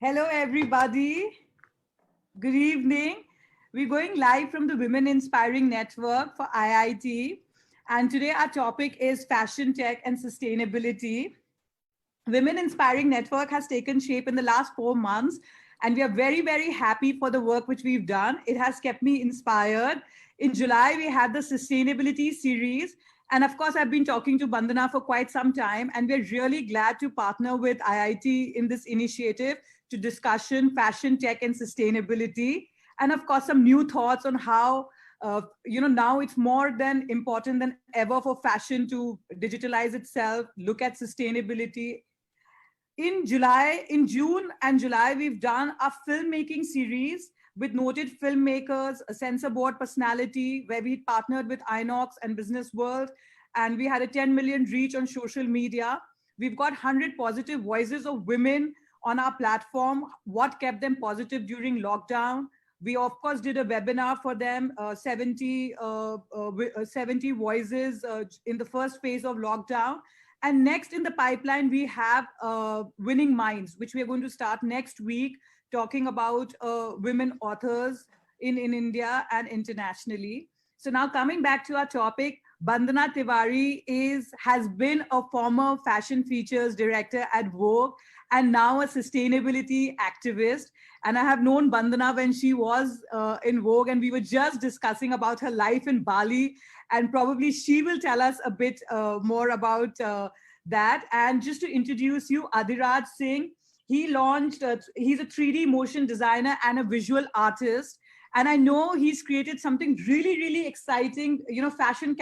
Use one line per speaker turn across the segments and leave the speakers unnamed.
Hello, everybody. Good evening. We're going live from the Women Inspiring Network for IIT. And today our topic is fashion tech and sustainability. Women Inspiring Network has taken shape in the last 4 months, and we are very, very happy for the work which we've done. It has kept me inspired. In July, we had the sustainability series. And of course, I've been talking to Bandana for quite some time, and we're really glad to partner with IIT in this initiative to discussion fashion, tech, and sustainability. And of course, some new thoughts on how now it's more than important than ever for fashion to digitalize itself, look at sustainability. In June and July, we've done a filmmaking series with noted filmmakers, a censor board personality, where we partnered with Inox and Business World, and we had a 10 million reach on social media. We've got 100 positive voices of women on our platform, what kept them positive during lockdown. We, of course, did a webinar for them, 70 voices in the first phase of lockdown. And next in the pipeline, we have Winning Minds, which we are going to start next week, talking about women authors in India and internationally. So now coming back to our topic, Bandana Tiwari has been a former fashion features director at Vogue and now a sustainability activist. And I have known Bandana when she was in Vogue, and we were just discussing about her life in Bali, and probably she will tell us a bit more about that. And just to introduce you, Adhiraj Singh, he's a 3D motion designer and a visual artist. And I know he's created something really, really exciting, fashion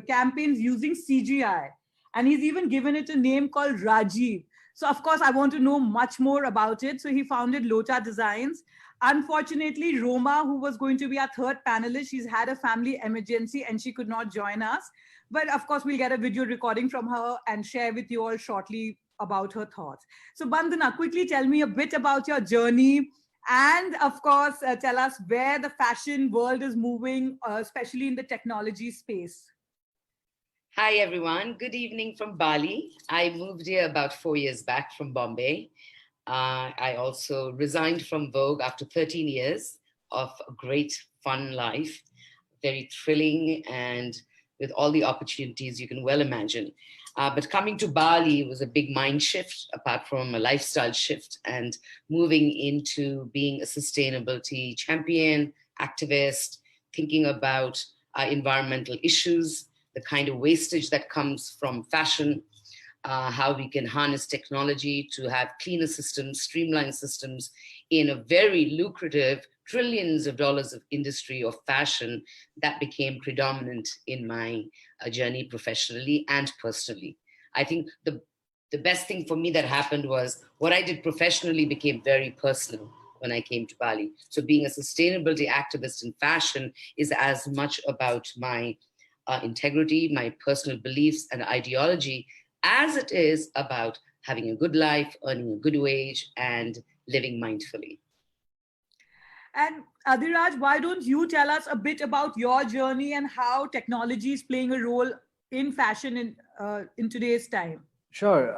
campaigns using CGI. And he's even given it a name called Rajiv. So of course, I want to know much more about it. So he founded Lota Designs. Unfortunately, Roma, who was going to be our third panelist, she's had a family emergency and she could not join us. But of course, we'll get a video recording from her and share with you all shortly about her thoughts. So Bandana, quickly tell me a bit about your journey, and of course, tell us where the fashion world is moving, especially in the technology space.
Hi, everyone. Good evening from Bali. I moved here about 4 years back from Bombay. I also resigned from Vogue after 13 years of a great, fun life, very thrilling, and with all the opportunities you can well imagine. But coming to Bali was a big mind shift, apart from a lifestyle shift, and moving into being a sustainability champion, activist, thinking about environmental issues, the kind of wastage that comes from fashion, how we can harness technology to have cleaner systems, streamlined systems in a very lucrative trillions of dollars of industry of fashion that became predominant in my journey professionally and personally. I think the best thing for me that happened was what I did professionally became very personal when I came to Bali. So being a sustainability activist in fashion is as much about my integrity, my personal beliefs and ideology, as it is about having a good life, earning a good wage, and living mindfully.
And Adhiraj, why don't you tell us a bit about your journey and how technology is playing a role in fashion in today's time?
Sure.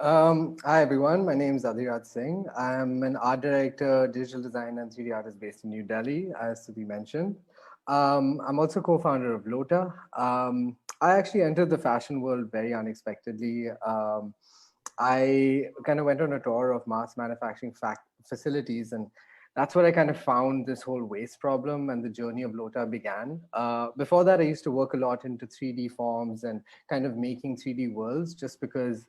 Hi, everyone. My name is Adhiraj Singh. I'm an art director, digital designer, and 3D artist based in New Delhi, as to be mentioned. I'm also co-founder of Lota. I actually entered the fashion world very unexpectedly. I kind of went on a tour of mass manufacturing facilities, and that's where I kind of found this whole waste problem, and the journey of Lota began. Before that, I used to work a lot into 3D forms and kind of making 3D worlds, just because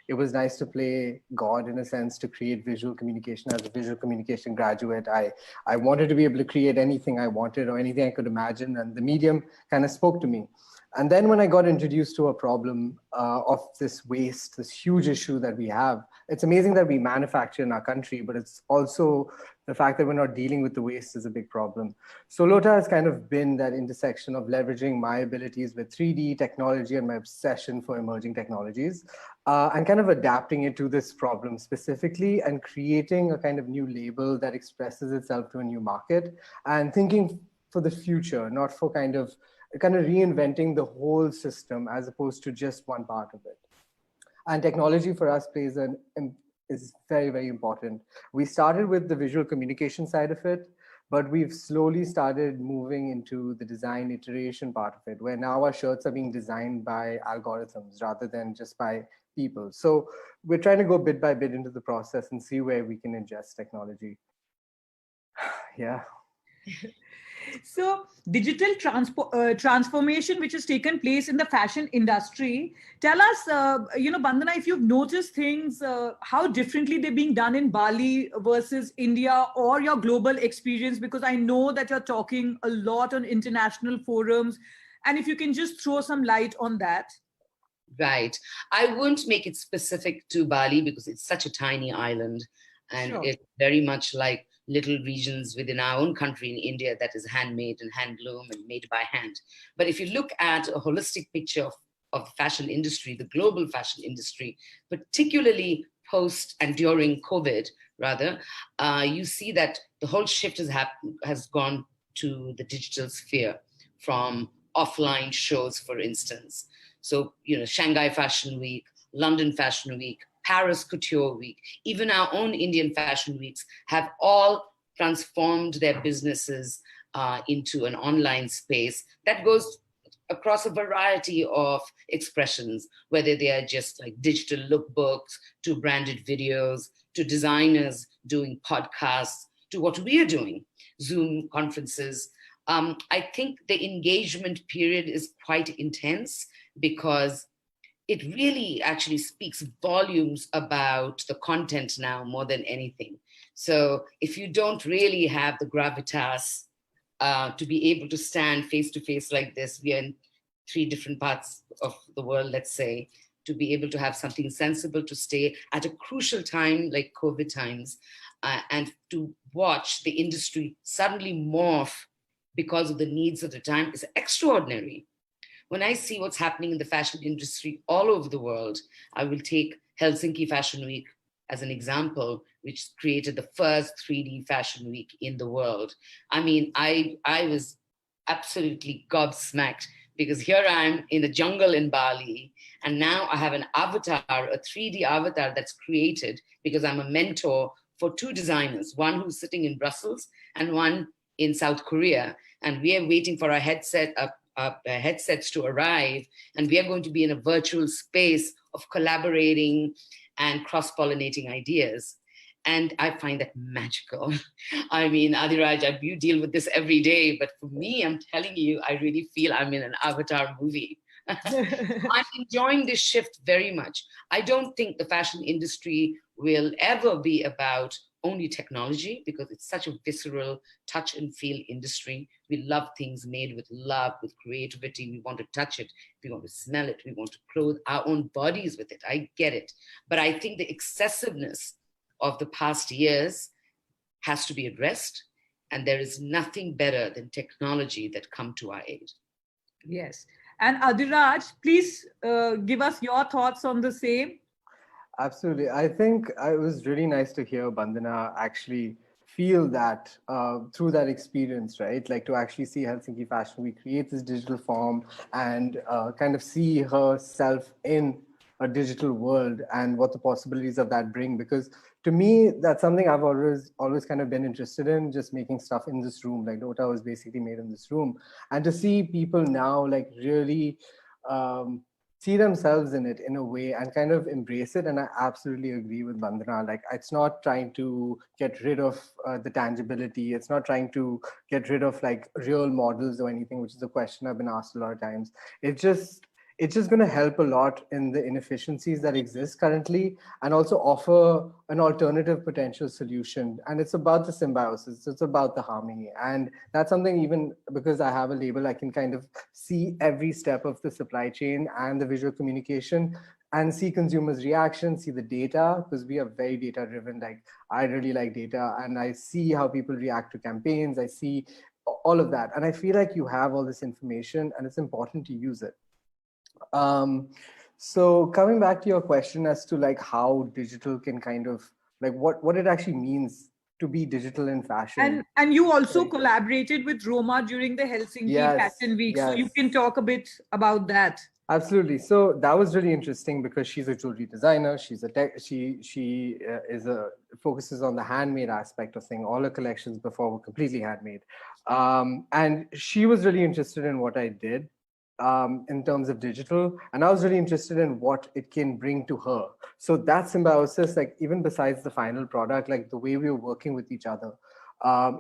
it was nice to play God in a sense, to create visual communication. As a visual communication graduate, I wanted to be able to create anything I wanted or anything I could imagine, and the medium kind of spoke to me. And then when I got introduced to a problem of this waste, this huge issue that we have, it's amazing that we manufacture in our country, but it's also the fact that we're not dealing with the waste is a big problem. So Lota has kind of been that intersection of leveraging my abilities with 3D technology and my obsession for emerging technologies, and kind of adapting it to this problem specifically and creating a kind of new label that expresses itself to a new market and thinking for the future, not for kind of reinventing the whole system as opposed to just one part of it. And technology for us plays an is very, very important. We started with the visual communication side of it, but we've slowly started moving into the design iteration part of it, where now our shirts are being designed by algorithms rather than just by people. So we're trying to go bit by bit into the process and see where we can ingest technology. Yeah.
So, digital transformation, which has taken place in the fashion industry, tell us, Bandana, if you've noticed things, how differently they're being done in Bali versus India, or your global experience, because I know that you're talking a lot on international forums. And if you can just throw some light on that.
Right. I wouldn't make it specific to Bali because it's such a tiny island, and
Sure.
it's very much like little regions within our own country in India that is handmade and handloom and made by hand. But if you look at a holistic picture of the fashion industry, the global fashion industry, particularly post and during COVID, rather, you see that the whole shift has gone to the digital sphere from offline shows, for instance. So, Shanghai Fashion Week, London Fashion Week, Paris Couture Week, even our own Indian fashion weeks have all transformed their businesses into an online space that goes across a variety of expressions, whether they are just like digital lookbooks, to branded videos, to designers doing podcasts, to what we are doing, Zoom conferences. I think the engagement period is quite intense because it really actually speaks volumes about the content now more than anything. So if you don't really have the gravitas to be able to stand face to face like this, we are in 3 different parts of the world, let's say, to be able to have something sensible to stay at a crucial time like COVID times, and to watch the industry suddenly morph because of the needs of the time is extraordinary. When I see what's happening in the fashion industry all over the world, I will take Helsinki Fashion Week as an example, which created the first 3D fashion week in the world. I mean, I was absolutely gobsmacked because here I am in the jungle in Bali, and now I have an avatar, a 3D avatar that's created because I'm a mentor for 2 designers, one who's sitting in Brussels and one in South Korea. And we are waiting for our headsets to arrive, and we are going to be in a virtual space of collaborating and cross-pollinating ideas. And I find that magical. I mean, Adiraj, you deal with this every day, but for me, I'm telling you, I really feel I'm in an Avatar movie. I'm enjoying this shift very much. I don't think the fashion industry will ever be about only technology because it's such a visceral touch and feel industry. We love things made with love, with creativity. We want to touch it. We want to smell it. We want to clothe our own bodies with it. I get it. But I think the excessiveness of the past years has to be addressed. And there is nothing better than technology that come to our aid.
Yes. And Adiraj, please give us your thoughts on the same.
Absolutely. I think it was really nice to hear Bandana actually feel that through that experience, right? Like to actually see Helsinki Fashion Week create this digital form and kind of see herself in a digital world and what the possibilities of that bring. Because to me, that's something I've always kind of been interested in, just making stuff in this room. Like Dota was basically made in this room. And to see people now like really see themselves in it in a way and kind of embrace it. And I absolutely agree with Bandana. Like it's not trying to get rid of the tangibility. It's not trying to get rid of like real models or anything, which is a question I've been asked a lot of times. It's just going to help a lot in the inefficiencies that exist currently and also offer an alternative potential solution. And it's about the symbiosis, it's about the harmony. And that's something, even because I have a label, I can kind of see every step of the supply chain and the visual communication and see consumers' reaction, see the data, because we are very data driven. Like I really like data and I see how people react to campaigns. I see all of that. And I feel like you have all this information and it's important to use it. So coming back to your question as to like how digital can kind of like what it actually means to be digital in fashion.
And you also
Right.
collaborated with Roma during the Helsinki
Yes,
Fashion Week. So you
yes.
can talk a bit about that.
Absolutely. So that was really interesting because she's a jewelry designer. She's a tech. She is a focuses on the handmade aspect of thing. All her collections before were completely handmade, and she was really interested in what I did in terms of digital, and I was really interested in what it can bring to her. So that symbiosis, like even besides the final product, like the way we were working with each other,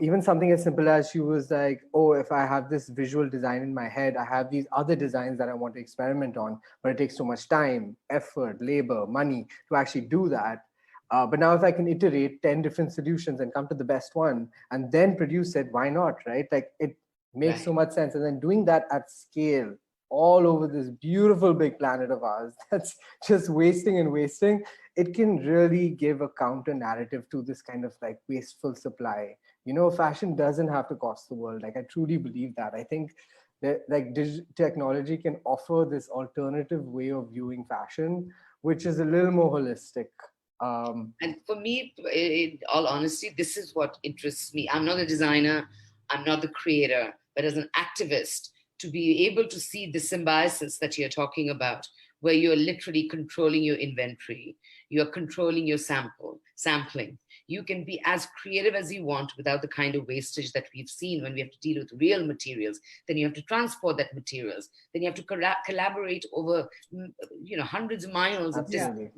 even something as simple as she was like, oh, if I have this visual design in my head, I have these other designs that I want to experiment on, but it takes so much time, effort, labor, money to actually do that. But now if I can iterate 10 different solutions and come to the best one and then produce it, why not, right? Like it makes so
Right.
much sense. And then doing that at scale all over this beautiful big planet of ours that's just wasting and wasting, it can really give a counter narrative to this kind of like wasteful supply. Fashion doesn't have to cost the world. Like I truly believe that. I think that like technology can offer this alternative way of viewing fashion, which is a little more holistic.
And for me, in all honesty, this is what interests me. I'm not a designer, I'm not the creator, but as an activist, to be able to see the symbiosis that you're talking about, where you're literally controlling your inventory, you're controlling your sampling. You can be as creative as you want without the kind of wastage that we've seen when we have to deal with real materials. Then you have to transport that materials. Then you have to collaborate over, hundreds of miles of distance.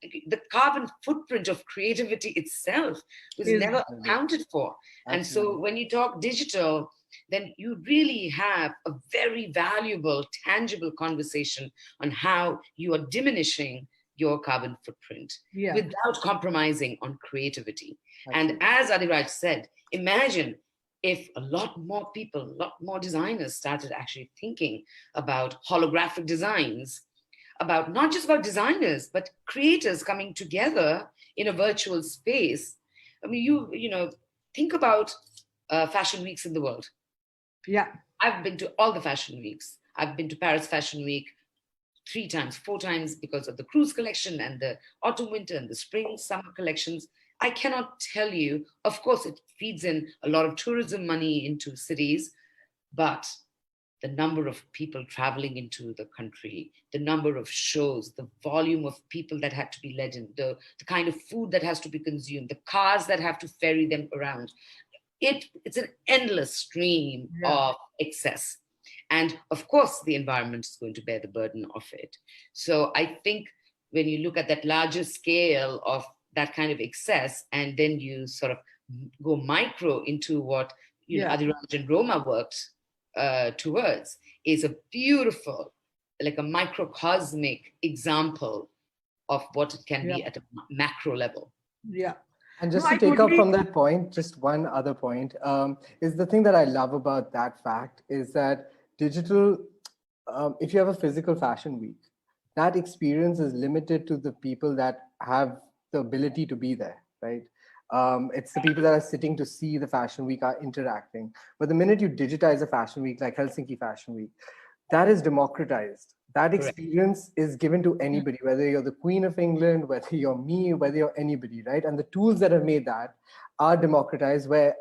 Absolutely.
The carbon footprint of creativity itself was
Is
never
Absolutely.
accounted for. And so
Absolutely.
when you talk digital, then you really have a very valuable, tangible conversation on how you are diminishing your carbon footprint
yeah,
without compromising on creativity. And
Absolutely.
as Adiraj said, imagine if a lot more people, a lot more designers started actually thinking about holographic designs, about not just about designers but creators coming together in a virtual space. I mean, think about fashion weeks in the world.
yeah,
I've been to all the fashion weeks. I've been to Paris Fashion Week 3 times, 4 times, because of the cruise collection and the autumn, winter, and the spring, summer collections. I cannot tell you. Of course, it feeds in a lot of tourism money into cities, but the number of people traveling into the country, the number of shows, the volume of people that had to be led in, the kind of food that has to be consumed, the cars that have to ferry them around. It's an endless stream
yeah,
of excess. And of course, the environment is going to bear the burden of it. So I think when you look at that larger scale of that kind of excess, and then you sort of go micro into what
yeah,
Adiraj and Roma worked towards, is a beautiful, like a microcosmic example of what it can
yeah,
be at a macro level.
yeah.
And
No,
just to
I
take up
totally.
from that point, just one other point is the thing that I love about that fact is that digital, if you have a physical fashion week, that experience is limited to the people that have the ability to be there, right? It's the people that are sitting to see the fashion week are interacting. But the minute you digitize a fashion week like Helsinki Fashion Week, that is democratized. That
Correct.
experience is given to anybody, whether you're the Queen of England, whether you're me, whether you're anybody, right? And the tools that have made that are democratized, where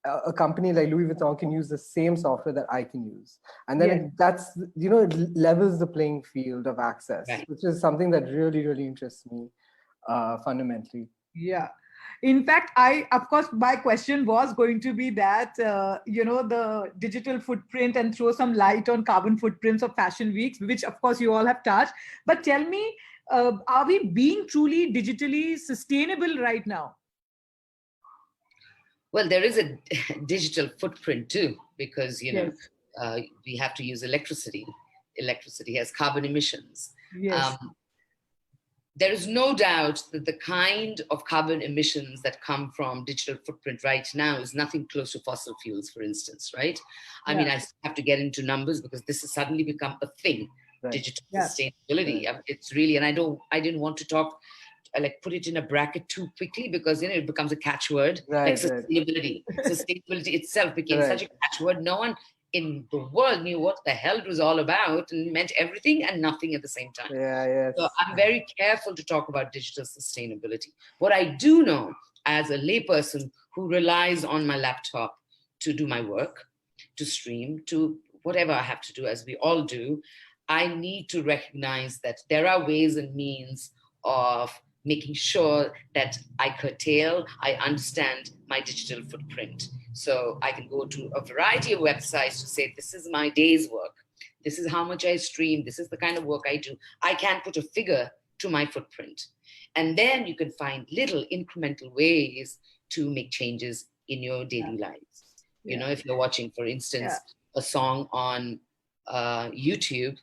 a company like Louis Vuitton can use the same software that I can use. And then
Yes.
it levels the playing field of access,
Right.
which is something that really, really interests me fundamentally.
Yeah. In fact, of course, my question was going to be that, the digital footprint and throw some light on carbon footprints of fashion weeks, which of course you all have touched. But tell me, are we being truly digitally sustainable right now?
Well, there is a digital footprint too, because
Yes.
we have to use electricity. Electricity has carbon emissions.
Yes.
Um, there is no doubt that the kind of carbon emissions that come from digital footprint right now is nothing close to fossil fuels, for instance, right? I mean,
Yeah.
I have to get into numbers because this has suddenly become a thing,
Right.
digital
Yeah.
sustainability.
Right.
It's really, and I didn't want to talk, like put it in a bracket too quickly, because it becomes a catchword. Like
Right. Right.
sustainability itself became such
Right.
a catchword. No one in the world knew what the hell it was all about, and meant everything and nothing at the same time.
Yeah.
So
Yes.
I'm very careful to talk about digital sustainability. What I do know as a layperson who relies on my laptop to do my work, to stream, to whatever I have to do, as we all do, I need to recognize that there are ways and means of making sure that I curtail, I understand my digital footprint. So I can go to a variety of websites to say, this is my day's work. This is how much I stream. This is the kind of work I do. I can put a figure to my footprint. And then you can find little incremental ways to make changes in your daily lives. You know, if you're watching, for instance, a song on YouTube,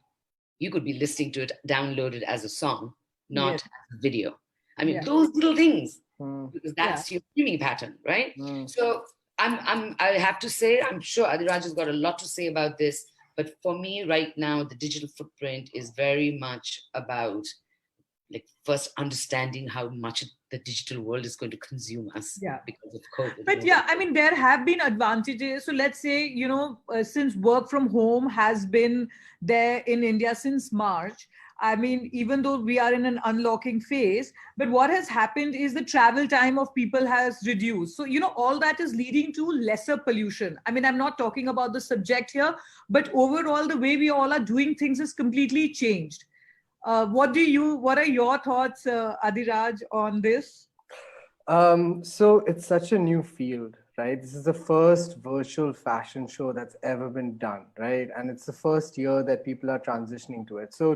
you could be listening to it downloaded as a song, not as a video. I mean, those little things, because that's your streaming pattern, right? So I have to say, I'm sure Adiraj has got a lot to say about this, but for me right now, the digital footprint is very much about like first understanding how much the digital world is going to consume us because of COVID.
But yeah, I mean, there have been advantages. So let's say, you know, since work from home has been there in India since March, I mean, even though we are in an unlocking phase, but what has happened is the travel time of people has reduced. So, you know, all that is leading to lesser pollution. I mean, I'm not talking about the subject here, but overall, the way we all are doing things is completely changed. What are your thoughts, Adiraj, on this?
So it's such a new field, right? This is the first virtual fashion show that's ever been done, right? And it's the first year that people are transitioning to it. So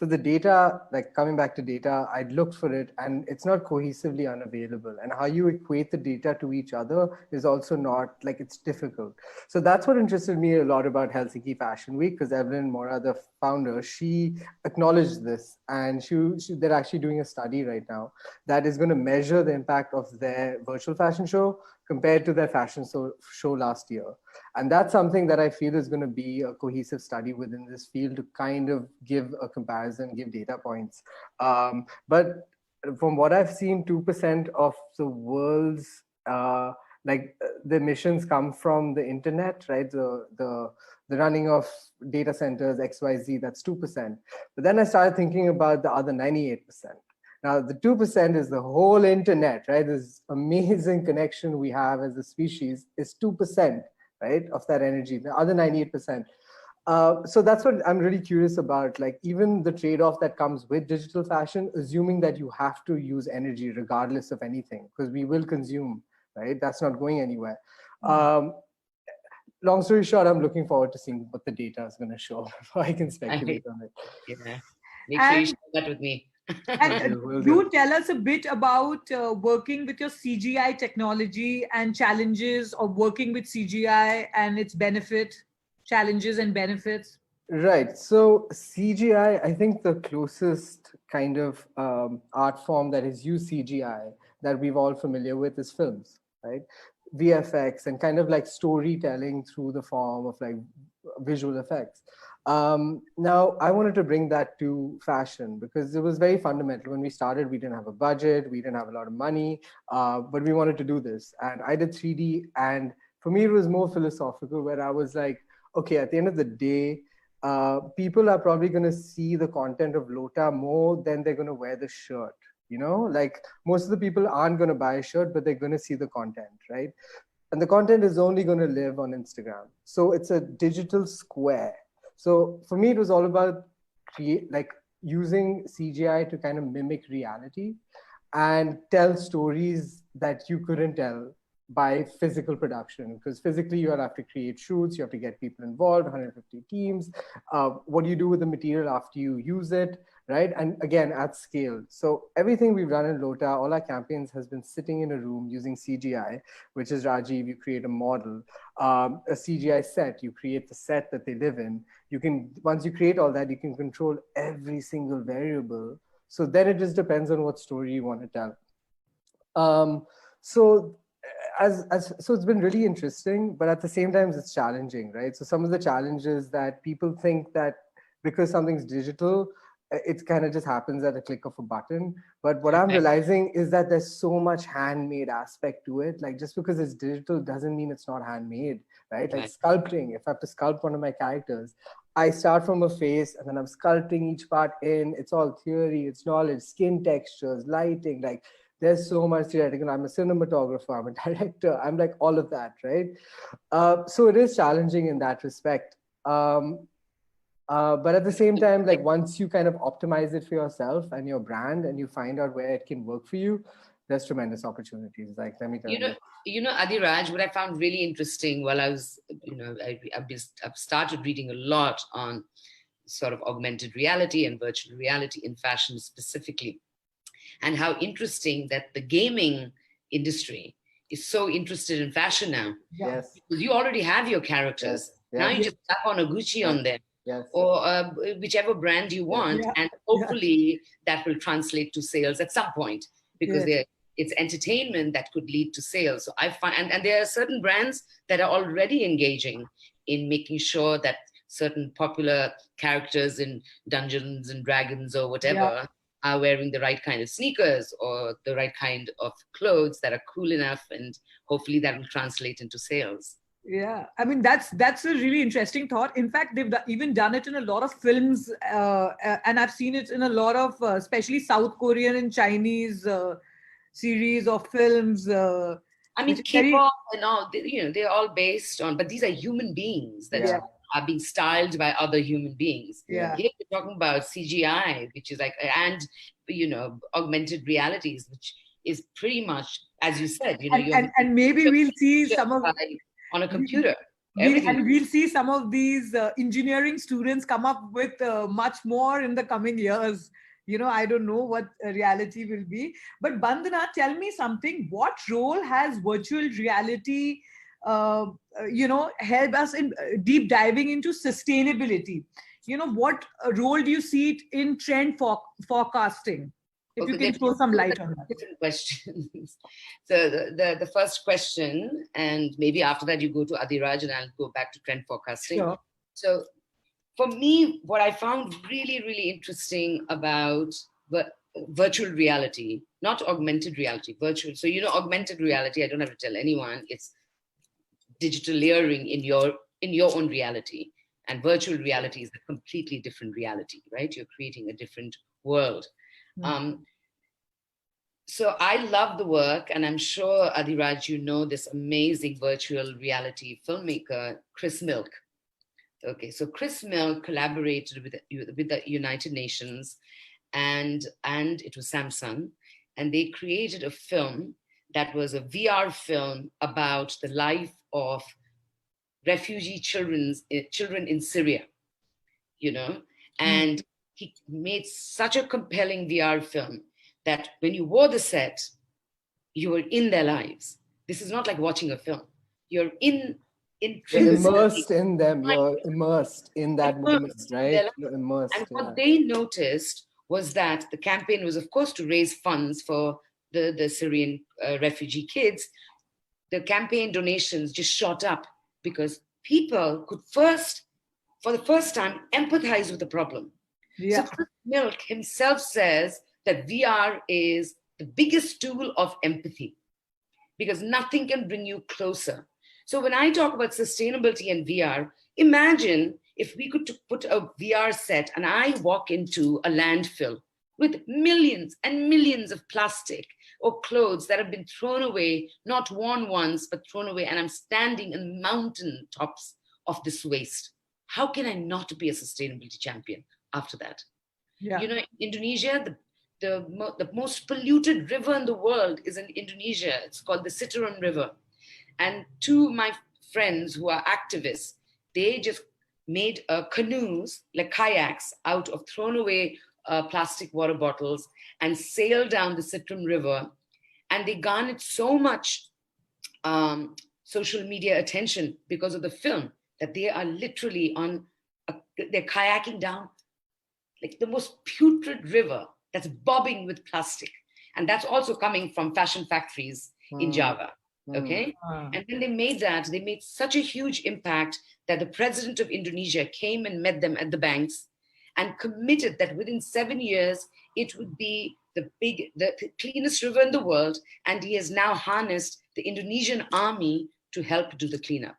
the data, like coming back to data, I'd looked for it and it's not cohesively unavailable. And how you equate the data to each other is also not, like, it's difficult. So that's what interested me a lot about Helsinki Fashion Week, because Evelyn Mora, the founder, she acknowledged this, and they're actually doing a study right now that is going to measure the impact of their virtual fashion show compared to their fashion show last year. And that's something that I feel is going to be a cohesive study within this field to kind of give a comparison, give data points. But from what I've seen, 2% of the world's the emissions come from the internet, right? The running of data centers, XYZ, that's 2%. But then I started thinking about the other 98%. Now, the 2% is the whole internet, right? This amazing connection we have as a species is 2%, right, of that energy, the other 98%. So that's what I'm really curious about, like even the trade-off that comes with digital fashion, assuming that you have to use energy regardless of anything, because we will consume, right? That's not going anywhere. Long story short, I'm looking forward to seeing what the data is going to show before I can speculate on it.
Yeah, make sure you share that with me.
And do tell us a bit about working with your CGI technology and challenges of working with CGI and its challenges and benefits.
Right. So CGI, I think the closest kind of art form that has used CGI that we've all familiar with is films, right? VFX and kind of like storytelling through the form of like visual effects. Now, I wanted to bring that to fashion because it was very fundamental. When we started, we didn't have a budget, we didn't have a lot of money, but we wanted to do this. And I did 3D. And for me, it was more philosophical, where I was like, okay, at the end of the day, people are probably going to see the content of Lota more than they're going to wear the shirt. You know, like most of the people aren't going to buy a shirt, but they're going to see the content, right? And the content is only going to live on Instagram. So it's a digital square. So for me, it was all about using CGI to kind of mimic reality and tell stories that you couldn't tell by physical production, because physically you have to create shoots, you have to get people involved, 150 teams. What do you do with the material after you use it, right? And again, at scale. So everything we've done in Lota, all our campaigns has been sitting in a room using CGI, which is Rajiv, you create a model, a CGI set, you create the set that they live in. You can, once you create all that, you can control every single variable. So then it just depends on what story you want to tell. So it's been really interesting, but at the same time, it's challenging, right? So some of the challenges that people think that because something's digital, it kind of just happens at a click of a button. But what I'm realizing is that there's so much handmade aspect to it. Like just because it's digital doesn't mean it's not handmade, right? Like sculpting, if I have to sculpt one of my characters, I start from a face and then I'm sculpting each part in. It's all theory, it's knowledge, skin textures, lighting, like there's so much theoretical. I'm a cinematographer, I'm a director, I'm like all of that, right? So it is challenging in that respect. But at the same time, like once you kind of optimize it for yourself and your brand and you find out where it can work for you, there's tremendous opportunities. Like, let me tell you.
Adiraj, what I found really interesting while I was, I've started reading a lot on sort of augmented reality and virtual reality in fashion specifically, and how interesting that the gaming industry is so interested in fashion now.
Yes.
Because you already have your characters.
Yes.
Now you just slap on a Gucci on them.
Yes.
Or whichever brand you want, and hopefully that will translate to sales at some point, because it's entertainment that could lead to sales. So I find, and there are certain brands that are already engaging in making sure that certain popular characters in Dungeons and Dragons or whatever are wearing the right kind of sneakers or the right kind of clothes that are cool enough, and hopefully that will translate into sales.
Yeah, I mean that's a really interesting thought. In fact, they've even done it in a lot of films, and I've seen it in a lot of, especially South Korean and Chinese series or films.
I mean, K-pop and all, they're all based on, but these are human beings that are being styled by other human beings.
Yeah.
Here we're talking about CGI, which is like, and augmented realities, which is pretty much, as you said,
and maybe we'll see some of
on a computer.
And we'll see some of these engineering students come up with much more in the coming years. I don't know what reality will be. But Bandana, tell me something. What role has virtual reality, help us in deep diving into sustainability? What role do you see it in trend forecasting? If you can throw some light on that.
Different questions. So the first question, and maybe after that you go to Adiraj and I'll go back to trend forecasting.
Sure.
So for me, what I found really, really interesting about virtual reality, not augmented reality, virtual. So, augmented reality, I don't have to tell anyone, it's digital layering in your own reality. And virtual reality is a completely different reality, right? You're creating a different world. So I love the work, and I'm sure, Adiraj, you know this amazing virtual reality filmmaker, Chris Milk. Okay, so Chris Milk collaborated with the United Nations, and it was Samsung, and they created a film that was a VR film about the life of refugee children in Syria, and he made such a compelling VR film that when you wore the set, you were in their lives. This is not like watching a film. You're
immersed in them. You're immersed in that moment, right? You're immersed.
And what they noticed was that the campaign was, of course, to raise funds for the Syrian refugee kids. The campaign donations just shot up because people could for the first time, empathize with the problem. So Chris Milk himself says that VR is the biggest tool of empathy because nothing can bring you closer. So when I talk about sustainability and VR, imagine if we could put a VR set and I walk into a landfill with millions and millions of plastic or clothes that have been thrown away, not worn once, but thrown away, and I'm standing in mountain tops of this waste. How can I not be a sustainability champion after that? Indonesia, the most polluted river in the world is in Indonesia. It's called the Citarum River. And two of my friends who are activists, they just made canoes, like kayaks, out of thrown away plastic water bottles and sailed down the Citrum River. And they garnered so much social media attention because of the film that they are literally they're kayaking down like the most putrid river that's bobbing with plastic. And that's also coming from fashion factories in Java. Okay. And then they made such a huge impact that the president of Indonesia came and met them at the banks and committed that within 7 years, it would be the cleanest river in the world. And he has now harnessed the Indonesian army to help do the cleanup.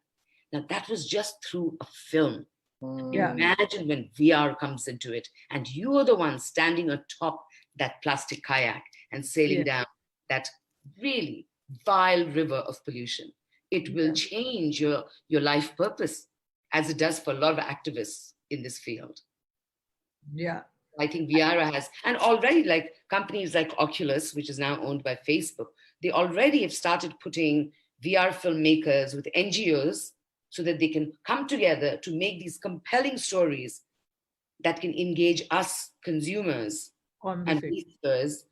Now that was just through a film. Imagine when VR comes into it and you are the one standing atop that plastic kayak and sailing down that really vile river of pollution. It will change your life purpose, as it does for a lot of activists in this field.
Yeah.
I think VR has, and already like companies like Oculus, which is now owned by Facebook, they already have started putting VR filmmakers with NGOs so that they can come together to make these compelling stories that can engage us consumers and
Conversation.
visitors,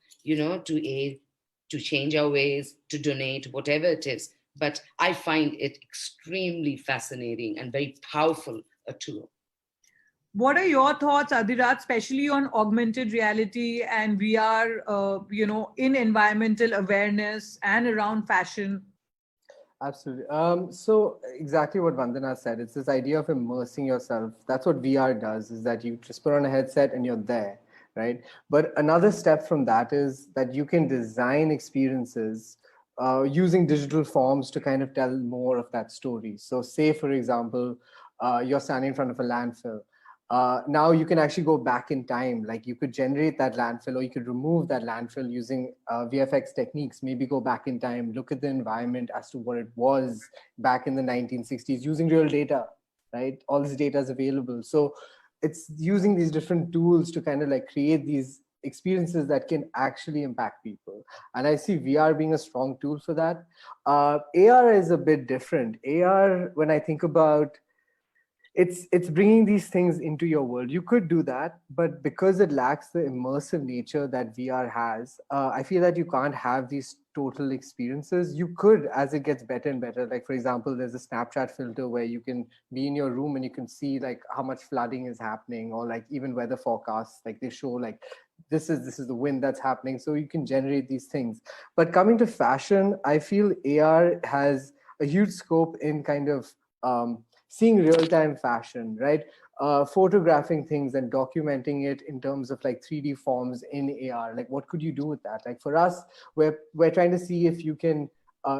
to change our ways, to donate, whatever it is. But I find it extremely fascinating and very powerful a tool.
What are your thoughts, Adirat, especially on augmented reality and VR, in environmental awareness and around fashion?
Absolutely. So exactly what Vandana said, it's this idea of immersing yourself. That's what VR does, is that you just put on a headset and you're there, right? But another step from that is that you can design experiences using digital forms to kind of tell more of that story. So say, for example, you're standing in front of a landfill. Now you can actually go back in time. Like you could generate that landfill, or you could remove that landfill using VFX techniques. Maybe go back in time, look at the environment as to what it was back in the 1960s using real data, right? All this data is available. So it's using these different tools to kind of like create these experiences that can actually impact people. And I see VR being a strong tool for that. AR is a bit different. AR, when I think about, it's bringing these things into your world. You could do that, but because it lacks the immersive nature that VR has, I feel that you can't have these total experiences. You could, as it gets better and better. Like for example, there's a Snapchat filter where you can be in your room and you can see like how much flooding is happening, or like even weather forecasts. Like they show like this is the wind that's happening, so you can generate these things. But coming to fashion, I feel AR has a huge scope in kind of seeing real-time fashion, right? Photographing things and documenting it in terms of like 3D forms in AR. Like, what could you do with that? Like for us, we're trying to see if you can.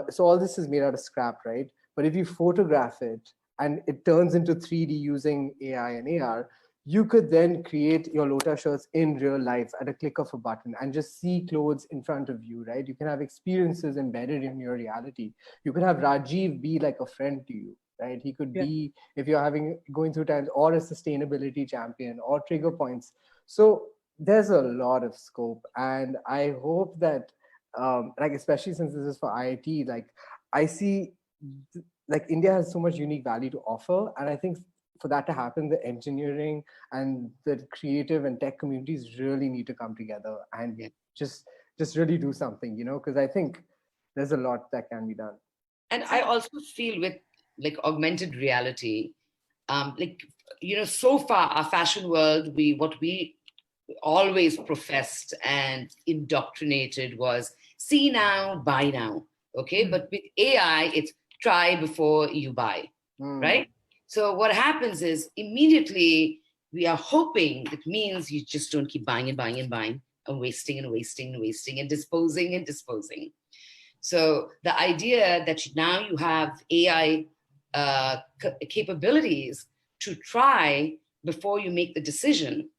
So all this is made out of scrap, right? But if you photograph it and it turns into 3D using AI and AR, you could then create your Lota shirts in real life at a click of a button and just see clothes in front of you, right? You can have experiences embedded in your reality. You can have Rajiv be like a friend to you, right? He could
Yeah.
be, if you're going through times, or a sustainability champion or trigger points. So there's a lot of scope, and I hope that like especially since this is for IIT, like I see like India has so much unique value to offer, and I think for that to happen, the engineering and the creative and tech communities really need to come together and
Yeah.
just really do something, because I think there's a lot that can be done.
And I also feel with like augmented reality, like, so far our fashion world, what we always professed and indoctrinated was see now, buy now. Okay.
Mm.
But with AI, it's try before you buy.
Mm.
Right. So what happens is immediately we are hoping that means you just don't keep buying and buying and buying and wasting and wasting and wasting and disposing and disposing. So the idea that now you have AI capabilities to try before you make the decision,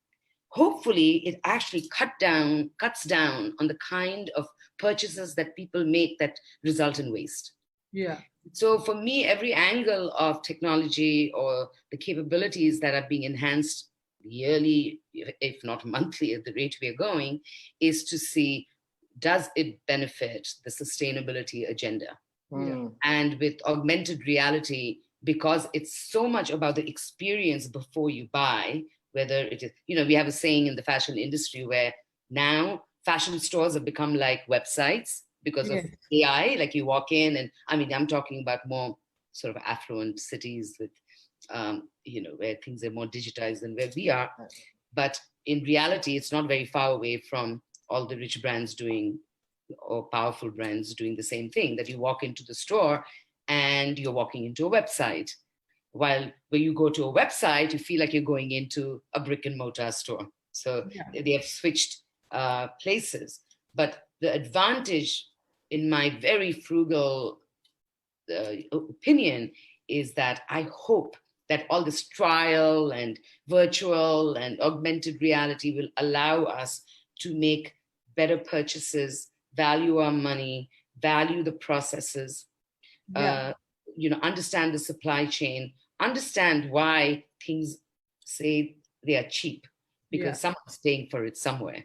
hopefully it actually cuts down on the kind of purchases that people make that result in waste.
Yeah.
So for me, every angle of technology or the capabilities that are being enhanced yearly, if not monthly at the rate we are going, is to see, does it benefit the sustainability agenda?
Yeah.
Mm.
And with augmented reality, because it's so much about the experience before you buy, whether it is, we have a saying in the fashion industry where now fashion stores have become like websites because of
Yes.
AI. Like you walk in, and I mean, I'm talking about more sort of affluent cities with, where things are more digitized than where we are. But in reality, it's not very far away from all the rich brands doing, or powerful brands doing the same thing, that you walk into the store and you're walking into a website. While when you go to a website, you feel like you're going into a brick and mortar store. So
Yeah.
they have switched places. But the advantage, in my very frugal opinion, is that I hope that all this trial and virtual and augmented reality will allow us to make better purchases, value our money, value the processes,
Yeah.
understand the supply chain, understand why things say they are cheap because
Yeah.
someone's paying for it somewhere.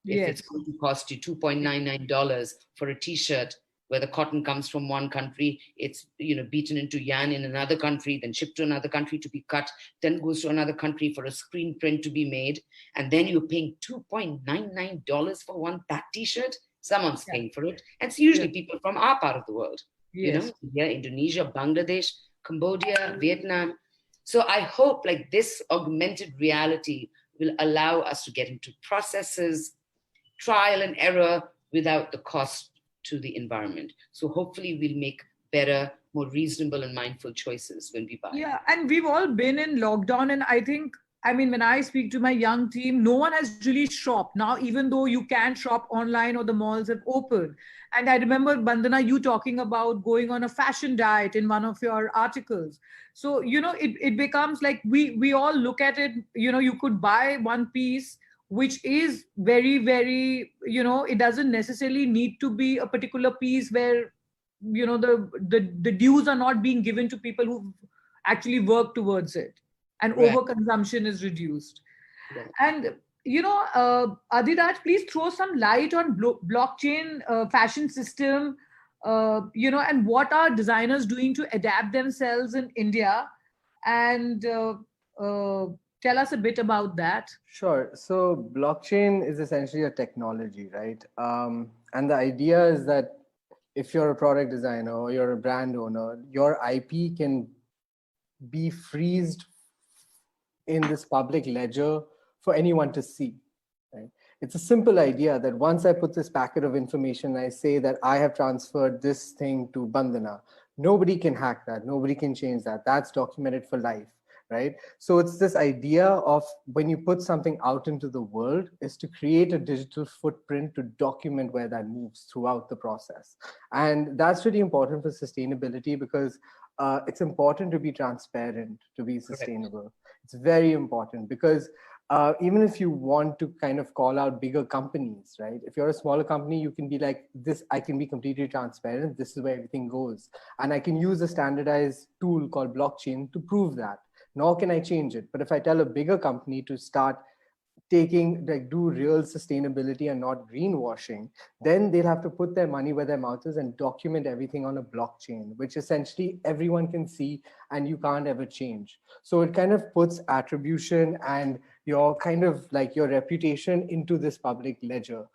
If it's
Yes.
going to cost you $2.99 for a t-shirt where the cotton comes from one country, it's beaten into yarn in another country, then shipped to another country to be cut, then goes to another country for a screen print to be made, and then you're paying $2.99 for that t-shirt. Someone's
Yeah.
paying for it. And it's usually
Yeah.
people from our part of the world,
Yes.
India, Indonesia, Bangladesh, Cambodia, Vietnam. So I hope like this augmented reality will allow us to get into processes, trial and error without the cost to the environment. So hopefully we'll make better, more reasonable and mindful choices when we buy.
Yeah, and we've all been in lockdown, and I mean, when I speak to my young team, no one has really shopped now, even though you can shop online or the malls have opened. And I remember, Bandana, you talking about going on a fashion diet in one of your articles. So, it becomes like we all look at it, you could buy one piece, which is very, very, it doesn't necessarily need to be a particular piece where, the dues are not being given to people who actually work towards it, and
Right.
overconsumption is reduced.
Right.
And Adiraj, please throw some light on blockchain fashion system, and what are designers doing to adapt themselves in India, and tell us a bit about that.
Sure. So blockchain is essentially a technology, right? And the idea is that if you're a product designer or you're a brand owner, your IP can be freezed in this public ledger for anyone to see. Right? It's a simple idea that once I put this packet of information, I say that I have transferred this thing to Bandana. Nobody can hack that. Nobody can change that. That's documented for life, right? So it's this idea of when you put something out into the world is to create a digital footprint to document where that moves throughout the process. And that's really important for sustainability because it's important to be transparent, to be sustainable. It's very important because even if you want to kind of call out bigger companies, right? If you're a smaller company, you can be like, this, I can be completely transparent. This is where everything goes. And I can use a standardized tool called blockchain to prove that. Nor can I change it. But if I tell a bigger company to start do real sustainability and not greenwashing, then they'll have to put their money where their mouth is and document everything on a blockchain, which essentially everyone can see and you can't ever change. So it kind of puts attribution and your kind of like your reputation into this public ledger.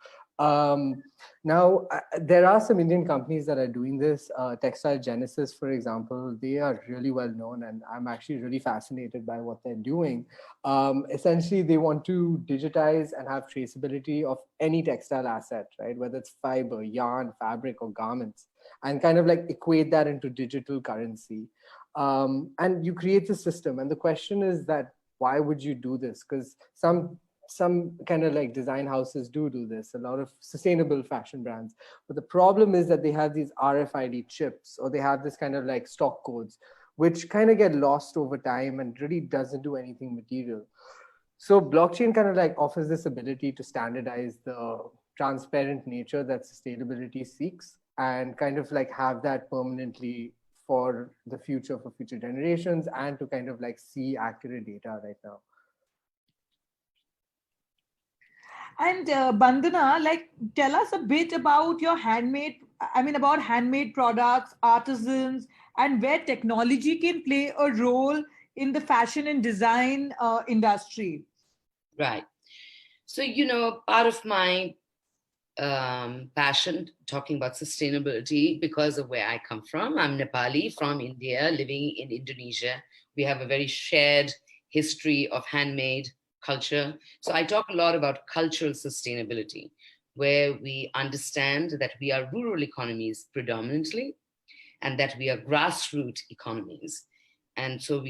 Now, there are some Indian companies that are doing this. Textile Genesis, for example, they are really well known, and I'm actually really fascinated by what they're doing. Essentially, they want to digitize and have traceability of any textile asset, right? Whether it's fiber, yarn, fabric, or garments, and kind of like equate that into digital currency. And you create the system. And the question is that why would you do this? Because some kind of like design houses do this, a lot of sustainable fashion brands. But the problem is that they have these RFID chips or they have this kind of like stock codes, which kind of get lost over time and really doesn't do anything material. So blockchain kind of like offers this ability to standardize the transparent nature that sustainability seeks and kind of like have that permanently for the future, for future generations, and to kind of like see accurate data right now.
And Bandana, like, tell us a bit about your about handmade products, artisans, and where technology can play a role in the fashion and design industry.
Right. So, part of my passion talking about sustainability because of where I come from. I'm Nepali from India, living in Indonesia. We have a very shared history of handmade culture. So I talk a lot about cultural sustainability, where we understand that we are rural economies predominantly and that we are grassroots economies. And so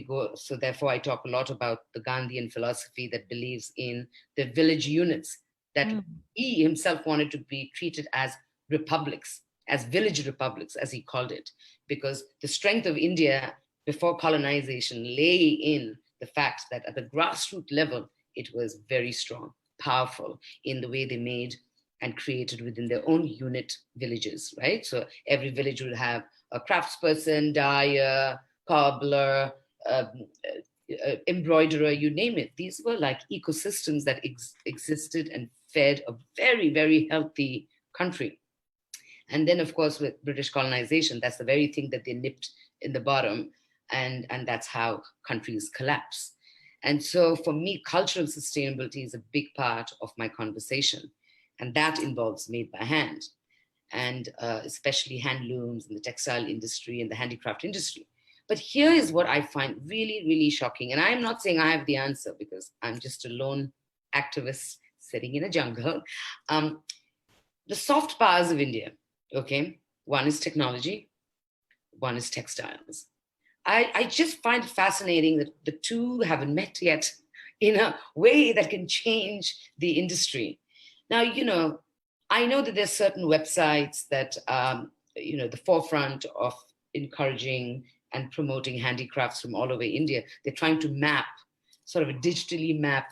therefore I talk a lot about the Gandhian philosophy that believes in the village units, that he himself wanted to be treated as republics, as village republics, as he called it, because the strength of India before colonization lay in the fact that at the grassroots level, it was very strong, powerful in the way they made and created within their own unit villages, right? So every village would have a craftsperson, dyer, cobbler, embroiderer, you name it. These were like ecosystems that existed and fed a very, very healthy country. And then, of course, with British colonization, that's the very thing that they nipped in the bottom. And that's how countries collapse. And so for me, cultural sustainability is a big part of my conversation. And that involves made by hand, and especially handlooms and the textile industry and the handicraft industry. But here is what I find really, really shocking. And I'm not saying I have the answer because I'm just a lone activist sitting in a jungle. The soft powers of India, okay? One is technology, one is textiles. I just find it fascinating that the two haven't met yet in a way that can change the industry. Now, I know that there's certain websites that, the forefront of encouraging and promoting handicrafts from all over India. They're trying to map, sort of digitally map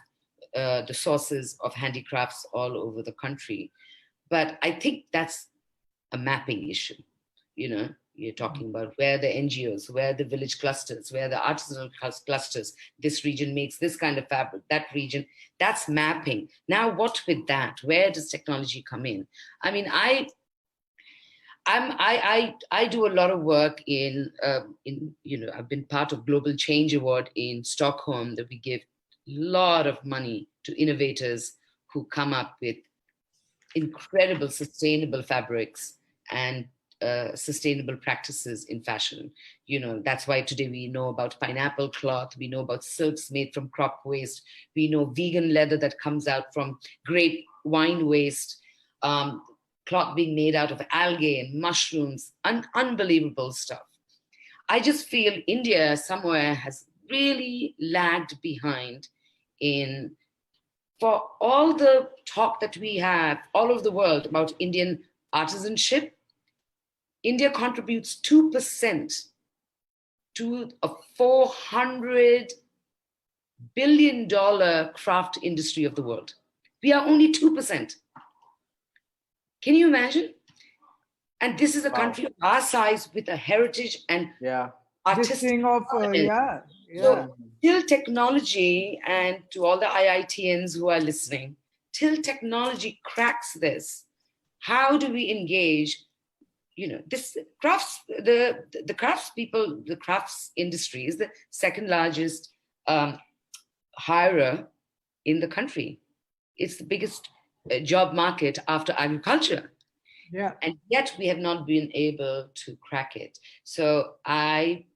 the sources of handicrafts all over the country. But I think that's a mapping issue. You're talking about where the NGOs, where the village clusters, where the artisanal clusters, this region makes this kind of fabric, that region, that's mapping. Now, what with that? Where does technology come in? I mean, I do a lot of work in I've been part of Global Change Award in Stockholm, that we give a lot of money to innovators who come up with incredible sustainable fabrics and sustainable practices in fashion. That's why today we know about pineapple cloth, we know about silks made from crop waste, we know vegan leather that comes out from grape wine waste, cloth being made out of algae and mushrooms, unbelievable stuff. I just feel India somewhere has really lagged behind in, for all the talk that we have all over the world about Indian artisanship. India contributes 2% to a $400 billion craft industry of the world. We are only 2%. Can you imagine? And this is a country of our size with a heritage and artistic So till technology, and to all the IITians who are listening, till technology cracks this, how do we engage? This crafts, the crafts people, the crafts industry is the second largest hirer in the country. It's the biggest job market after agriculture.
Yeah.
And yet we have not been able to crack it. So I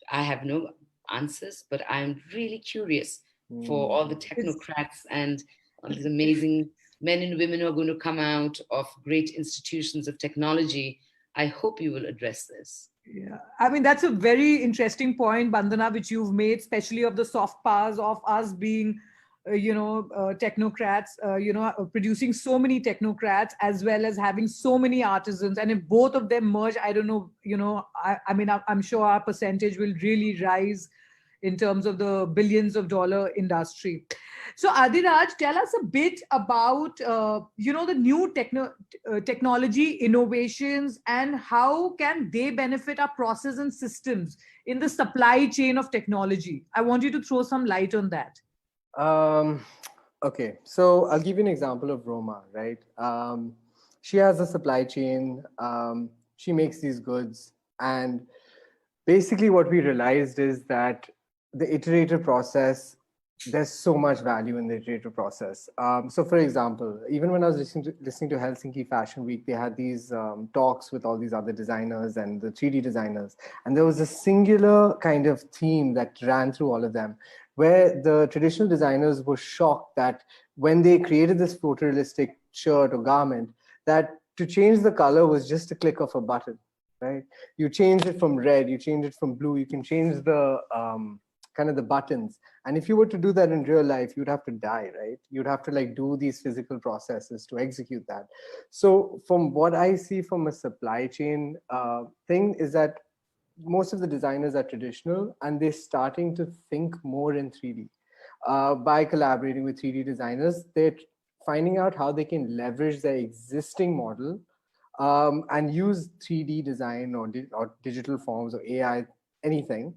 have no answers, but I'm really curious for all the technocrats and all these amazing men and women who are going to come out of great institutions of technology. I hope you will address this.
Yeah, I mean, that's a very interesting point, Bandana, which you've made, especially of the soft powers of us being, technocrats, producing so many technocrats as well as having so many artisans. And if both of them merge, I don't know, I mean, I'm sure our percentage will really rise in terms of the billions of dollar industry. So Adiraj, tell us a bit about, the new technology innovations and how can they benefit our process and systems in the supply chain of technology. I want you to throw some light on that.
Okay, so I'll give you an example of Roma, right? She has a supply chain. She makes these goods. And basically what we realized is that the iterative process, there's so much value in the iterative process. So for example, even when I was listening to Helsinki Fashion Week, they had these talks with all these other designers and the 3D designers. And there was a singular kind of theme that ran through all of them, where the traditional designers were shocked that when they created this photorealistic shirt or garment, that to change the color was just a click of a button, right? You change it from red, you change it from blue, you can change the kind of the buttons. And if you were to do that in real life, you'd have to die, right? You'd have to do these physical processes to execute that. So from what I see from a supply chain thing is that most of the designers are traditional and they're starting to think more in 3D. By collaborating with 3D designers, they're finding out how they can leverage their existing model and use 3D design or digital forms or AI, anything,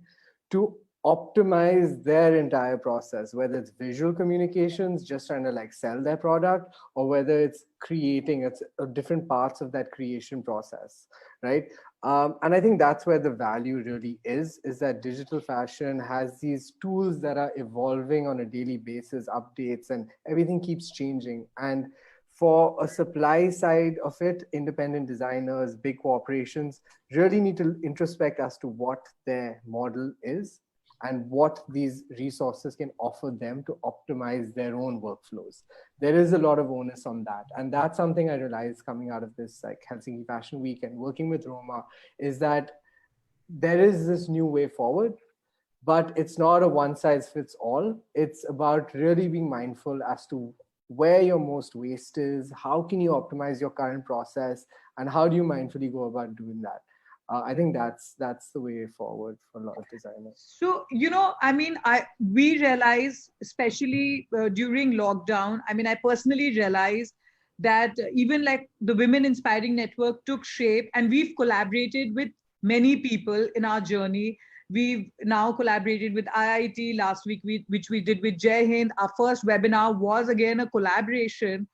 to optimize their entire process, whether it's visual communications, just trying to like sell their product, or whether it's creating it's different parts of that creation process, right? And I think that's where the value really is that digital fashion has these tools that are evolving on a daily basis, updates, and everything keeps changing. And for a supply side of it, independent designers, big corporations really need to introspect as to what their model is and what these resources can offer them to optimize their own workflows. There is a lot of onus on that. And that's something I realized coming out of this like Helsinki Fashion Week and working with Roma, is that there is this new way forward, but it's not a one size fits all. It's about really being mindful as to where your most waste is, how can you optimize your current process, and how do you mindfully go about doing that. I think that's the way forward for a lot of designers.
So, I mean, we realize, especially during lockdown, I mean, I personally realized that even like the Women Inspiring Network took shape, and we've collaborated with many people in our journey. We've now collaborated with IIT last week, which we did with Jai Hind. Our first webinar was again a collaboration.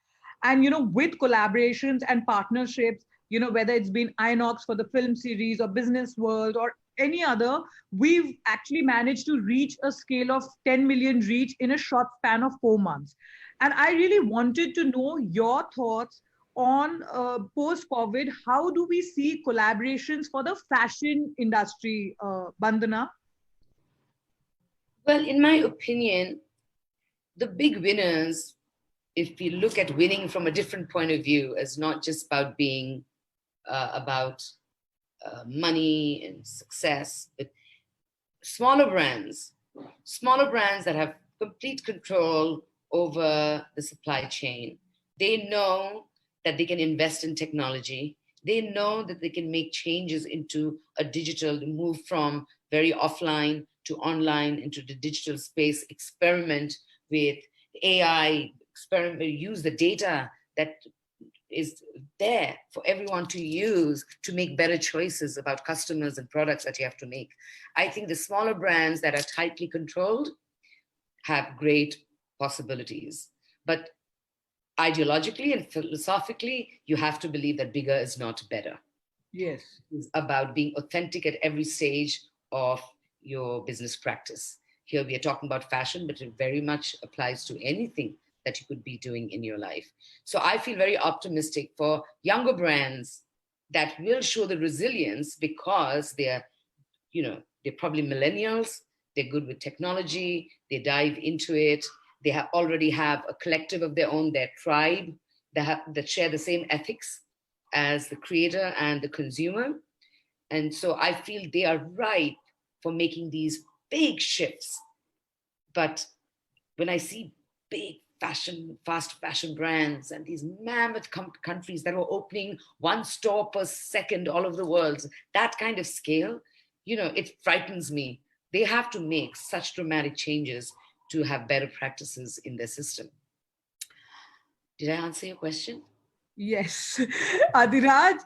And, with collaborations and partnerships, whether it's been Inox for the film series or Business World or any other, we've actually managed to reach a scale of 10 million reach in a short span of 4 months. And I really wanted to know your thoughts on post-COVID. How do we see collaborations for the fashion industry, Bandana?
Well, in my opinion, the big winners, if you look at winning from a different point of view, as not just about being about money and success, but smaller brands that have complete control over the supply chain. They know that they can invest in technology. They know that they can make changes into a digital, move from very offline to online into the digital space, experiment with AI, experiment, use the data that is there for everyone to use to make better choices about customers and products that you have to make. I think the smaller brands that are tightly controlled have great possibilities. But ideologically and philosophically, you have to believe that bigger is not better.
Yes.
It's about being authentic at every stage of your business practice. Here we are talking about fashion, but it very much applies to anything that you could be doing in your life. So I feel very optimistic for younger brands that will show the resilience because they're probably millennials, they're good with technology, they dive into it, they already have a collective of their own, their tribe, that share the same ethics as the creator and the consumer. And so I feel they are ripe for making these big shifts. But when I see big fast fashion brands and these mammoth countries that are opening one store per second all over the world, that kind of scale, it frightens me. They have to make such dramatic changes to have better practices in their system. Did I answer your question?
Yes. Adiraj,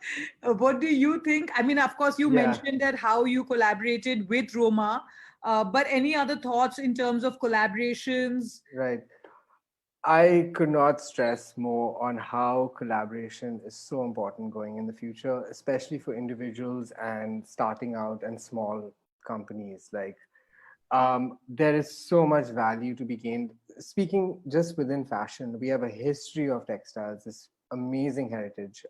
what do you think? I mean, of course, you
Yeah,
mentioned that how you collaborated with Roma, but any other thoughts in terms of collaborations?
right. I could not stress more on how collaboration is so important going in the future, especially for individuals and starting out and small companies. Like, there is so much value to be gained. Speaking just within fashion, we have a history of textiles, this amazing heritage.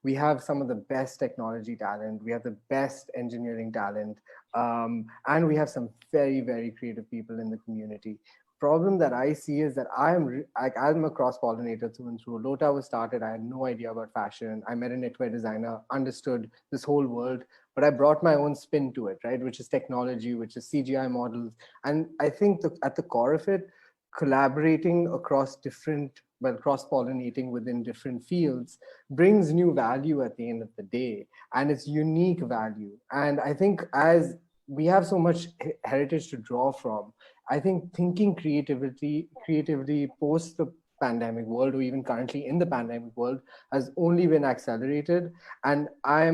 We have some of the best technology talent, we have the best engineering talent, and we have some very, very creative people in the community. Problem that I see is that I'm a cross pollinator through and through. Lota was started. I had no idea about fashion. I met a knitwear designer, understood this whole world, but I brought my own spin to it, right? Which is technology, which is CGI models. And I think at the core of it, collaborating across cross-pollinating within different fields brings new value at the end of the day. And it's unique value. And I think as we have so much heritage to draw from, I think thinking creatively post the pandemic world, or even currently in the pandemic world, has only been accelerated. And I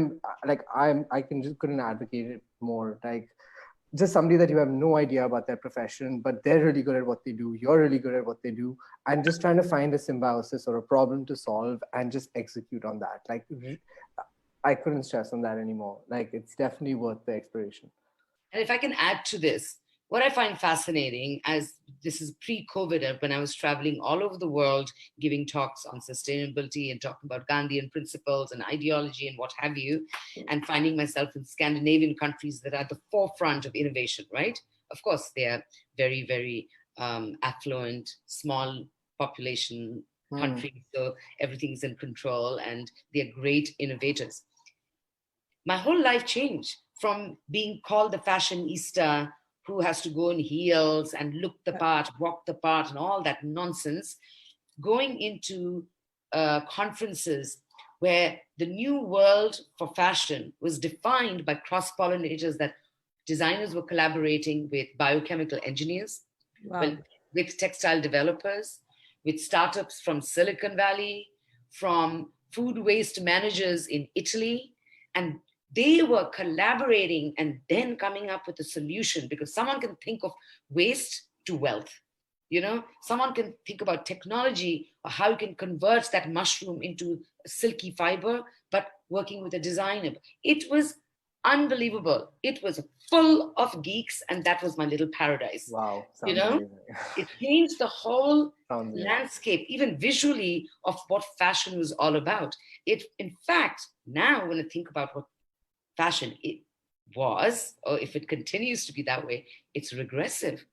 couldn't advocate it more. Like, just somebody that you have no idea about their profession, but they're really good at what they do. You're really good at what they do, and just trying to find a symbiosis or a problem to solve and just execute on that. Like, I couldn't stress on that anymore. Like, it's definitely worth the exploration.
And if I can add to this, what I find fascinating, as this is pre-COVID, when I was traveling all over the world, giving talks on sustainability and talking about Gandhian principles and ideology and what have you, and finding myself in Scandinavian countries that are at the forefront of innovation, right? Of course, they are very, very affluent, small population countries, so everything's in control and they're great innovators. My whole life changed from being called the fashionista who has to go in heels and look the part, walk the part, and all that nonsense, going into conferences where the new world for fashion was defined by cross-pollinators, that designers were collaborating with biochemical engineers, with textile developers, with startups from Silicon Valley, from food waste managers in Italy, and they were collaborating and then coming up with a solution, because someone can think of waste to wealth. Someone can think about technology or how you can convert that mushroom into a silky fiber, but working with a designer. It was unbelievable. It was full of geeks, and that was my little paradise.
Wow. Amazing.
It changed the whole landscape, even visually, of what fashion was all about. In fact, now when I think about what fashion it was, or if it continues to be that way, it's regressive.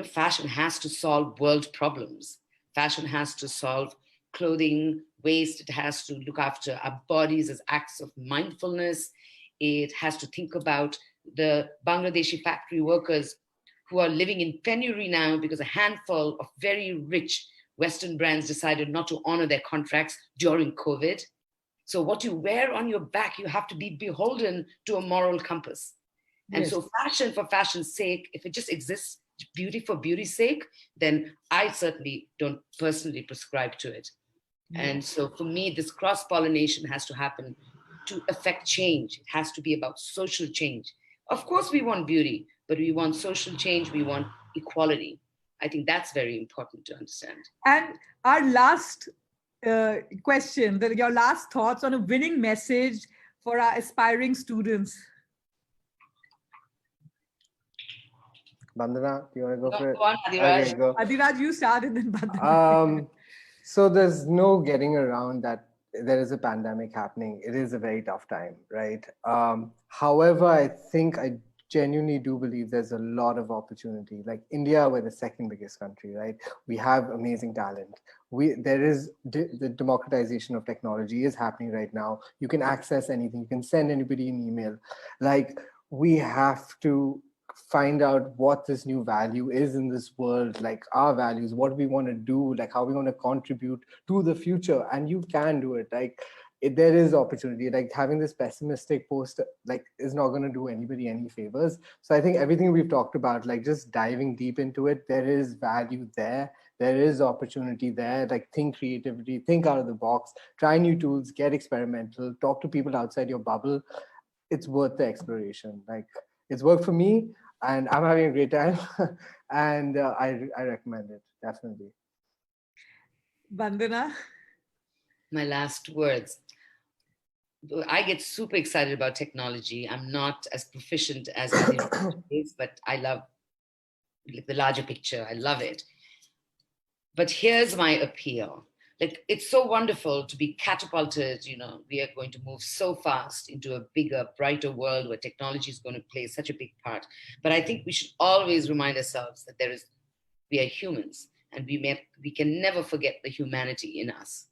Fashion has to solve world problems. Fashion has to solve clothing waste. It has to look after our bodies as acts of mindfulness. It has to think about the Bangladeshi factory workers who are living in penury now because a handful of very rich Western brands decided not to honor their contracts during COVID. So what you wear on your back, you have to be beholden to a moral compass. And so fashion for fashion's sake, if it just exists, beauty for beauty's sake, then I certainly don't personally prescribe to it. And so for me, this cross-pollination has to happen to affect change. It has to be about social change. Of course, we want beauty, but we want social change. We want equality. I think that's very important to understand.
And our last question, your last thoughts on a winning message for our aspiring students.
Bandana, do you want to go for it?
Go on, Adhiraj.
Okay, go.
Adhiraj, you started, then Bandana.
So there's no getting around that there is a pandemic happening. It is a very tough time, right? However, I genuinely do believe there's a lot of opportunity. Like India, we're the second biggest country, right? We have amazing talent. There is the democratization of technology is happening right now. You can access anything. You can send anybody an email. Like, we have to find out what this new value is in this world, like our values, what we want to do, like how we want to contribute to the future. And you can do it. Like, there is opportunity. Like, having this pessimistic post like is not going to do anybody any favors. So I think everything we've talked about, like just diving deep into it, there is value there. There is opportunity there. Like, think creativity, think out of the box, try new tools, get experimental, talk to people outside your bubble. It's worth the exploration. Like, it's worked for me and I'm having a great time. And I recommend it, definitely.
Vandana?
My last words. I get super excited about technology. I'm not as proficient as Adhiraj is, but I love the larger picture. I love it. But here's my appeal. Like, it's so wonderful to be catapulted. We are going to move so fast into a bigger, brighter world where technology is going to play such a big part. But I think we should always remind ourselves that we are humans, and we can never forget the humanity in us.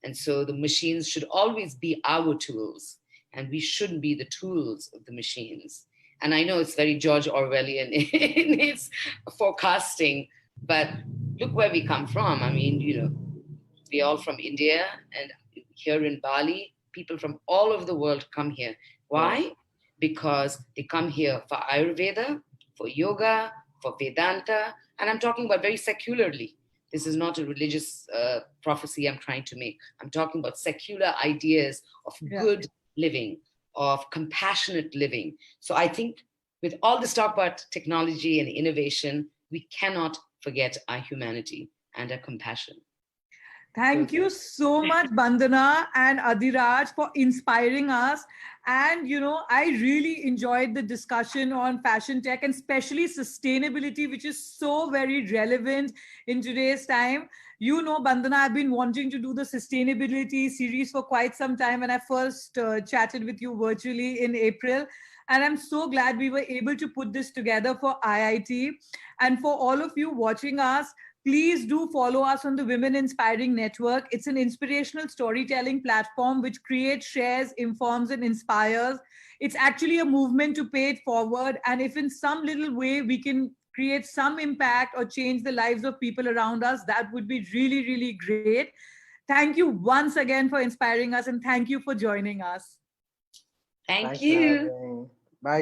And so the machines should always be our tools, and we shouldn't be the tools of the machines. And I know it's very George Orwellian in its forecasting, but look where we come from. I mean, we're all from India, and here in Bali, people from all over the world come here. Why? Because they come here for Ayurveda, for yoga, for Vedanta, and I'm talking about very secularly. This is not a religious prophecy I'm trying to make. I'm talking about secular ideas of good living, of compassionate living. So I think With all this talk about technology and innovation, we cannot forget our humanity and our compassion.
Thank you so much, Bandana and Adhiraj, for inspiring us. And, I really enjoyed the discussion on fashion tech and especially sustainability, which is so very relevant in today's time. Bandana, I've been wanting to do the sustainability series for quite some time when I first chatted with you virtually in April. And I'm so glad we were able to put this together for IIT. And for all of you watching us, please do follow us on the Women Inspiring Network. It's an inspirational storytelling platform which creates, shares, informs, and inspires. It's actually a movement to pay it forward. And if in some little way we can create some impact or change the lives of people around us, that would be really, really great. Thank you once again for inspiring us, and thank you for joining us.
Thank you.
Bye.